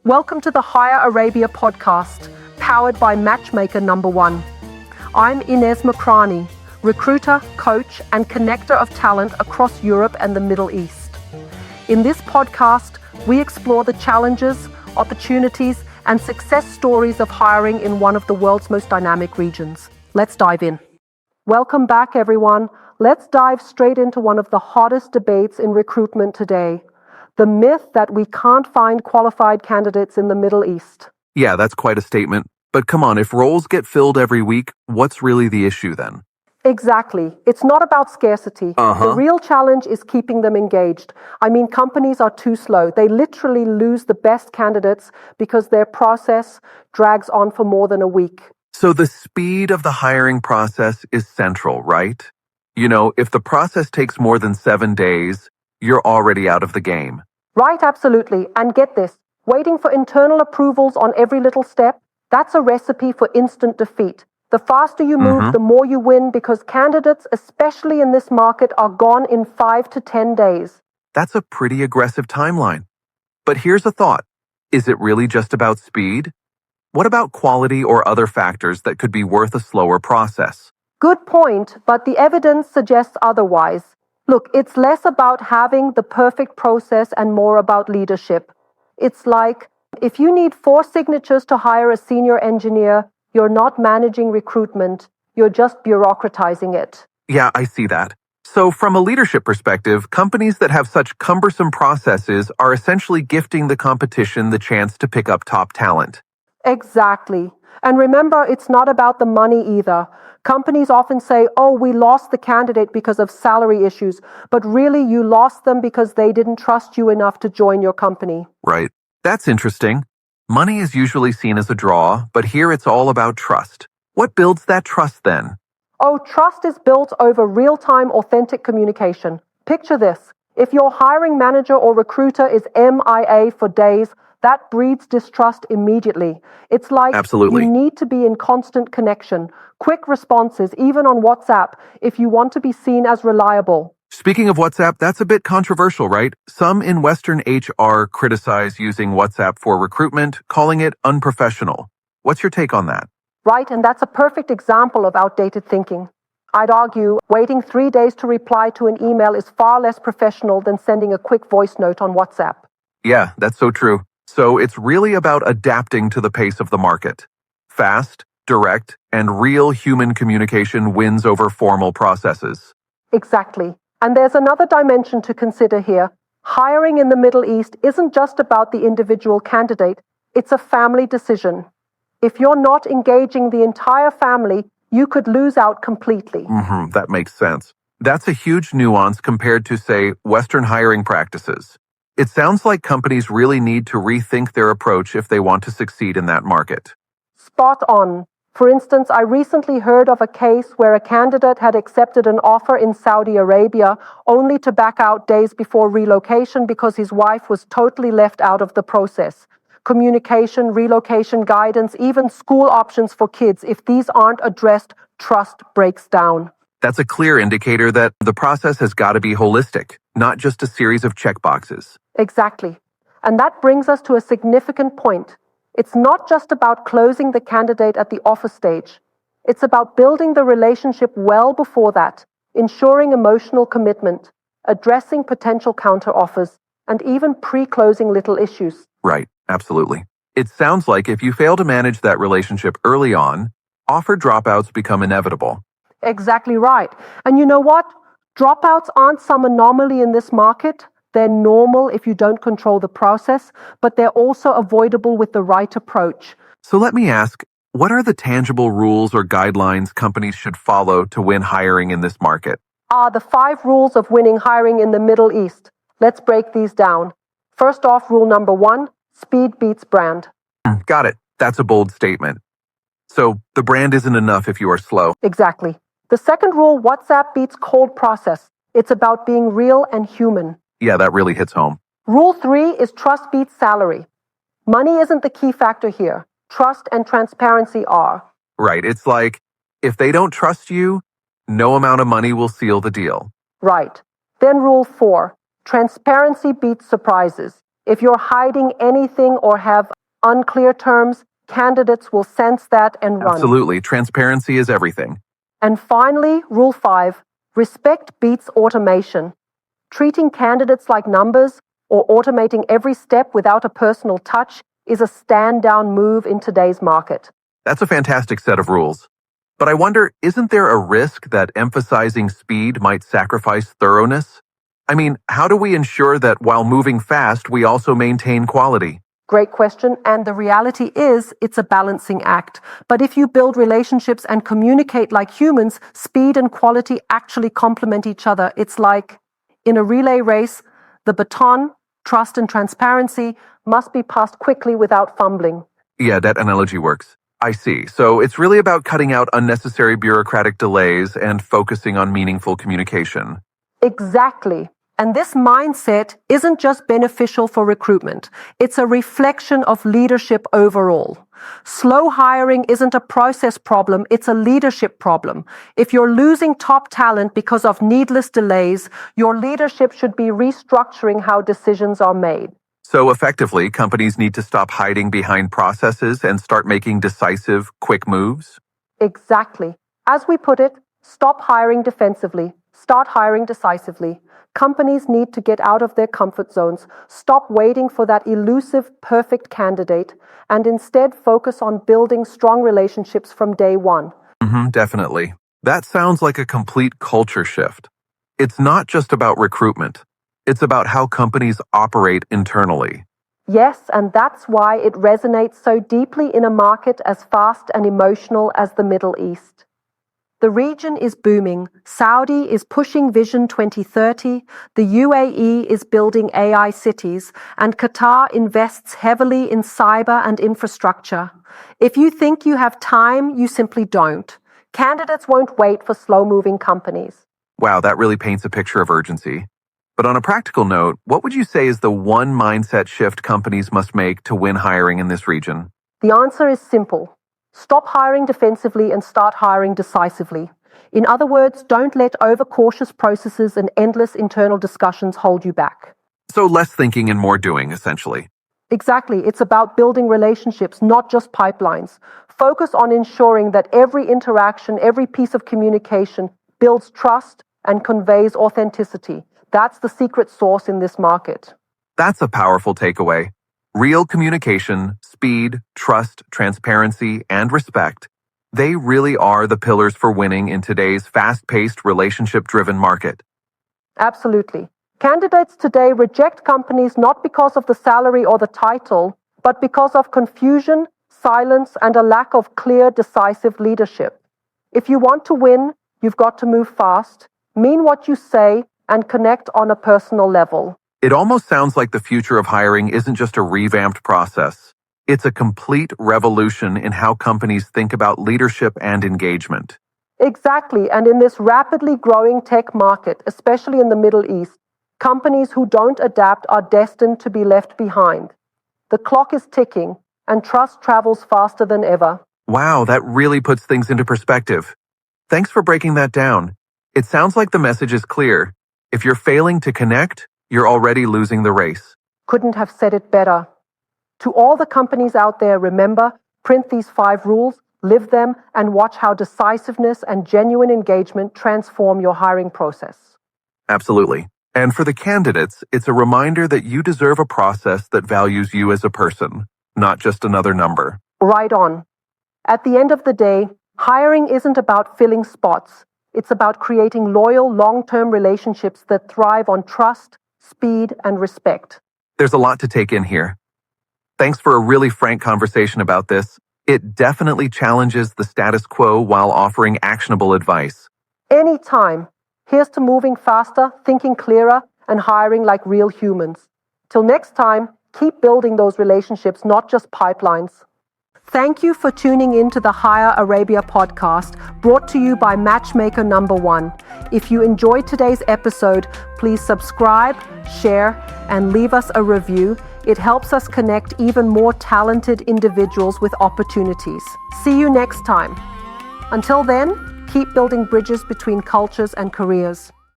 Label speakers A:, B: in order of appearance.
A: Welcome to the Hire Arabia podcast, powered by Matchmaker Number One. I'm Inez Makrani, recruiter, coach, and connector of talent across Europe and the Middle East. In this podcast, we explore the challenges, opportunities, and success stories of hiring in one of the world's most dynamic regions. Let's dive in. Welcome back, everyone. Let's dive straight into one of the hottest debates in recruitment today. The myth that we can't find qualified candidates in the Middle East.
B: Yeah, that's quite a statement. But come on, if roles get filled every week, what's really the issue then?
A: Exactly. It's not about scarcity. The real challenge is keeping them engaged. Companies are too slow. They literally lose the best candidates because their process drags on for more than a week.
B: So the speed of the hiring process is central, right? If the process takes more than 7 days, you're already out of the game.
A: Right, absolutely. And get this, waiting for internal approvals on every little step, that's a recipe for instant defeat. The faster you move, the more you win because candidates, especially in this market, are gone in 5 to 10 days.
B: That's a pretty aggressive timeline. But here's a thought. Is it really just about speed? What about quality or other factors that could be worth a slower process?
A: Good point, but the evidence suggests otherwise. Look, it's less about having the perfect process and more about leadership. It's like, if you need 4 signatures to hire a senior engineer, you're not managing recruitment, you're just bureaucratizing it.
B: Yeah, I see that. So from a leadership perspective, companies that have such cumbersome processes are essentially gifting the competition the chance to pick up top talent.
A: Exactly. And remember, it's not about the money either. Companies often say, oh, we lost the candidate because of salary issues, but really you lost them because they didn't trust you enough to join your company.
B: Right. That's interesting. Money is usually seen as a draw, but here it's all about trust. What builds that trust then?
A: Oh, trust is built over real-time authentic communication. Picture this. If your hiring manager or recruiter is MIA for days, that breeds distrust immediately. It's like
B: Absolutely.
A: You need to be in constant connection, quick responses, even on WhatsApp, if you want to be seen as reliable.
B: Speaking of WhatsApp, that's a bit controversial, right? Some in Western HR criticize using WhatsApp for recruitment, calling it unprofessional. What's your take on that?
A: Right, and that's a perfect example of outdated thinking. I'd argue waiting 3 days to reply to an email is far less professional than sending a quick voice note on WhatsApp.
B: Yeah, that's so true. So it's really about adapting to the pace of the market. Fast, direct, and real human communication wins over formal processes.
A: Exactly. And there's another dimension to consider here. Hiring in the Middle East isn't just about the individual candidate, it's a family decision. If you're not engaging the entire family, you could lose out completely.
B: That makes sense. That's a huge nuance compared to, say, Western hiring practices. It sounds like companies really need to rethink their approach if they want to succeed in that market.
A: Spot on. For instance, I recently heard of a case where a candidate had accepted an offer in Saudi Arabia only to back out days before relocation because his wife was totally left out of the process. Communication, relocation guidance, even school options for kids. If these aren't addressed, trust breaks down.
B: That's a clear indicator that the process has got to be holistic, not just a series of checkboxes.
A: Exactly. And that brings us to a significant point. It's not just about closing the candidate at the offer stage. It's about building the relationship well before that, ensuring emotional commitment, addressing potential counteroffers, and even pre-closing little issues.
B: Right, absolutely. It sounds like if you fail to manage that relationship early on, offer dropouts become inevitable.
A: Exactly right. And you know what? Dropouts aren't some anomaly in this market. They're normal if you don't control the process, but they're also avoidable with the right approach.
B: So let me ask, what are the tangible rules or guidelines companies should follow to win hiring in this market?
A: The 5 rules of winning hiring in the Middle East. Let's break these down. First off, rule number 1, speed beats brand.
B: Got it. That's a bold statement. So the brand isn't enough if you are slow.
A: Exactly. The second rule, WhatsApp beats cold process. It's about being real and human.
B: Yeah, that really hits home.
A: Rule 3 is trust beats salary. Money isn't the key factor here. Trust and transparency are.
B: Right. It's like, if they don't trust you, no amount of money will seal the deal.
A: Right. Then rule 4, transparency beats surprises. If you're hiding anything or have unclear terms, candidates will sense that and run.
B: Absolutely. Transparency is everything.
A: And finally, Rule 5, respect beats automation. Treating candidates like numbers or automating every step without a personal touch is a stand-down move in today's market.
B: That's a fantastic set of rules. But I wonder, isn't there a risk that emphasizing speed might sacrifice thoroughness? I mean, how do we ensure that while moving fast, we also maintain quality?
A: Great question. And the reality is, it's a balancing act. But if you build relationships and communicate like humans, speed and quality actually complement each other. It's like in a relay race, the baton, trust and transparency must be passed quickly without fumbling.
B: Yeah, that analogy works. I see. So it's really about cutting out unnecessary bureaucratic delays and focusing on meaningful communication.
A: Exactly. And this mindset isn't just beneficial for recruitment. It's a reflection of leadership overall. Slow hiring isn't a process problem, it's a leadership problem. If you're losing top talent because of needless delays, your leadership should be restructuring how decisions are made.
B: So effectively, companies need to stop hiding behind processes and start making decisive, quick moves?
A: Exactly. As we put it, stop hiring defensively, start hiring decisively. Companies need to get out of their comfort zones, stop waiting for that elusive, perfect candidate, and instead focus on building strong relationships from day one.
B: Definitely. That sounds like a complete culture shift. It's not just about recruitment. It's about how companies operate internally.
A: Yes, and that's why it resonates so deeply in a market as fast and emotional as the Middle East. The region is booming. Saudi is pushing Vision 2030, the UAE is building AI cities, and Qatar invests heavily in cyber and infrastructure. If you think you have time, you simply don't. Candidates won't wait for slow-moving companies.
B: Wow, that really paints a picture of urgency. But on a practical note, what would you say is the one mindset shift companies must make to win hiring in this region?
A: The answer is simple. Stop hiring defensively and start hiring decisively. In other words, don't let overcautious processes and endless internal discussions hold you back.
B: So less thinking and more doing, essentially.
A: Exactly. It's about building relationships, not just pipelines. Focus on ensuring that every interaction, every piece of communication builds trust and conveys authenticity. That's the secret sauce in this market.
B: That's a powerful takeaway. Real communication, speed, trust, transparency, and respect, they really are the pillars for winning in today's fast-paced, relationship-driven market.
A: Absolutely. Candidates today reject companies not because of the salary or the title, but because of confusion, silence, and a lack of clear, decisive leadership. If you want to win, you've got to move fast, mean what you say, and connect on a personal level.
B: It almost sounds like the future of hiring isn't just a revamped process. It's a complete revolution in how companies think about leadership and engagement.
A: Exactly, and in this rapidly growing tech market, especially in the Middle East, companies who don't adapt are destined to be left behind. The clock is ticking, and trust travels faster than ever.
B: Wow, that really puts things into perspective. Thanks for breaking that down. It sounds like the message is clear. If you're failing to connect, you're already losing the race.
A: Couldn't have said it better. To all the companies out there, remember, print these 5 rules, live them, and watch how decisiveness and genuine engagement transform your hiring process.
B: Absolutely. And for the candidates, it's a reminder that you deserve a process that values you as a person, not just another number.
A: Right on. At the end of the day, hiring isn't about filling spots. It's about creating loyal, long-term relationships that thrive on trust, speed, and respect.
B: There's a lot to take in here. Thanks for a really frank conversation about this. It definitely challenges the status quo while offering actionable advice.
A: Anytime. Here's to moving faster, thinking clearer, and hiring like real humans. Till next time, keep building those relationships, not just pipelines. Thank you for tuning in to the Hire Arabia podcast, brought to you by Matchmaker Number 1. If you enjoyed today's episode, please subscribe, share, and leave us a review. It helps us connect even more talented individuals with opportunities. See you next time. Until then, keep building bridges between cultures and careers.